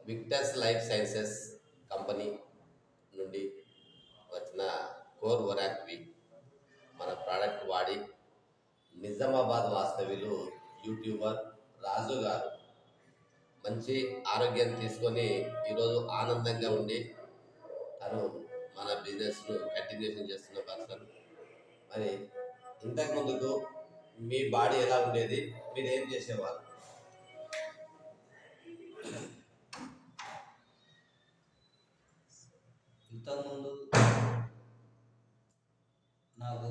విక్టర్స్ life sciences company నుండి వచ్చిన core ఒరాక్ వి మన ప్రోడక్ట్ వాడి నిజామాబాద్ వాస్తవ్యులు యూట్యూబర్ రాజు గారు మంచి ఆరోగ్యం తీసుకొని ఈరోజు ఆనందంగా ఉండి తను మన బిజినెస్ను కంటిన్యూషన్ చేస్తున్న పర్సన్. మరి ఇంతకు ముందుకు మీ బాడీ ఎలా ఉండేది, మీరు ఏం చేసేవారు? ఇంతకుముందు నాకు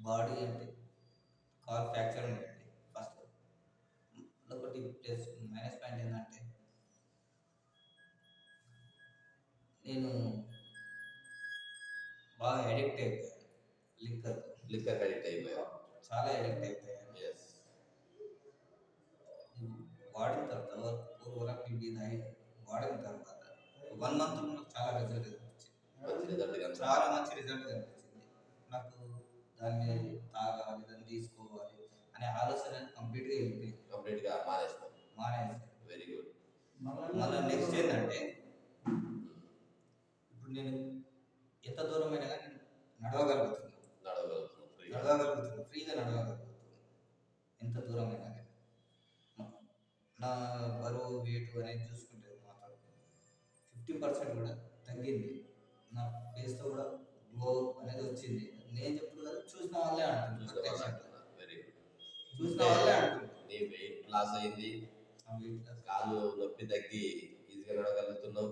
బాడీ అంటే కాల్ ఫ్రాక్చర్ ఉండేది ఫస్ట్. ఒకటి ప్లస్ మైనస్ పాయింట్ ఏంటంటే నేను బాగా అడిక్ట్ అయిపోయాను లిక్కర్ అడిక్ట్ అయిపోయావు? చాలా అడిక్ట్ అయిపోయాను. ఎస్. వాడిన తర్వాత వరకు వాడిన తర్వాత 1 month చాలా రిజల్ట్ కనిపించింది. చాలా మంచి రిజల్ట్ కనిపించింది. నాకు దాన్ని తాగాలి, దాన్ని తీసుకోవాలి అనే ఆలోచన కంప్లీట్గా వెళ్ళిపోయింది. కంప్లీట్గా మానేసాను. Very good. మళ్ళీ నెక్స్ట్ ఏంటంటే ఇప్పుడు నేను ఎంత దూరమైనా కానీ నడవగలుగుతున్నాను. ఫ్రీగా నడవగలుగుతున్నాను ఎంత దూరమైనా కానీ. నా బరువు వెయిట్ అనేది చూసుకుంటే మాత్రం 50% కూడా తగ్గింది. నా ఫేస్తో కూడా గ్లో అనేది వచ్చింది. నేను చెప్పుడు కదా, చూసిన వాళ్ళే అంటున్నారు. Very good. చూసిన వాళ్ళే అంటున్నారు. నీ వెయిట్ లాస్ అయింది, కాళ్ళు నొప్పి తగ్గి ఈజీగా నడవగలుగుతున్నావు.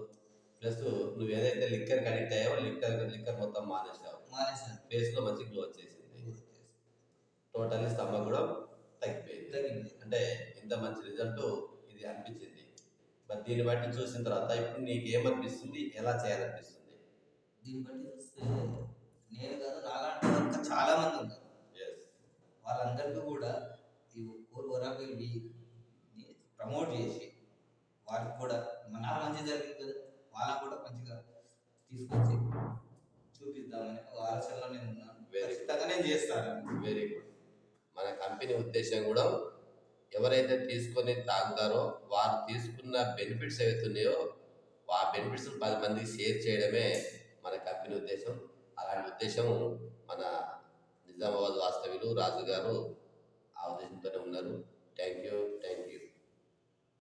ప్లస్ నువ్వు ఏదైతే లిక్కర్ అడిక్ట్ అయ్యావో లిక్కర్ మొత్తం మానేసావు. ఫేస్లో మంచి గ్లో వచ్చేసింది. టోటల్లీ స్టమక్ కూడా తగ్గిపోయింది. అంటే ఇంత మంచి రిజల్ట్ ఇది అనిపించింది. మరి దీన్ని బట్టి చూసిన తర్వాత ఇప్పుడు నీకు ఏమనిపిస్తుంది, ఎలా చేయాలనిపిస్తుంది? దీన్ని బట్టి చూస్తే నేను కాదు, నాలాంటి ఇంకా చాలా మంది ఉన్నారు. వాళ్ళందరికీ కూడా ఈ కోర్ ఒరాకిల్ ప్రమోట్ చేసి వాళ్ళకి కూడా నాకు మంచి జరిగింది కదా, వాళ్ళకు కూడా మంచిగా తీసుకొచ్చి చూపిద్దామని ఆలోచనలో నేను ఉన్నాను. ఖచ్చితంగా నేను చేస్తాను. Very good. మన కంపెనీ ఉద్దేశం కూడా ఎవరైతే తీసుకొని తాగుతారో వారు తీసుకున్న బెనిఫిట్స్ ఏవైతే ఉన్నాయో ఆ బెనిఫిట్స్ 10 మందికి షేర్ చేయడమే మన కంపెనీ ఉద్దేశం. అలాంటి ఉద్దేశం మన నిజామాబాద్ వాస్తవ్యులు రాజు గారు ఆ ఉద్దేశంతోనే ఉన్నారు. Thank you.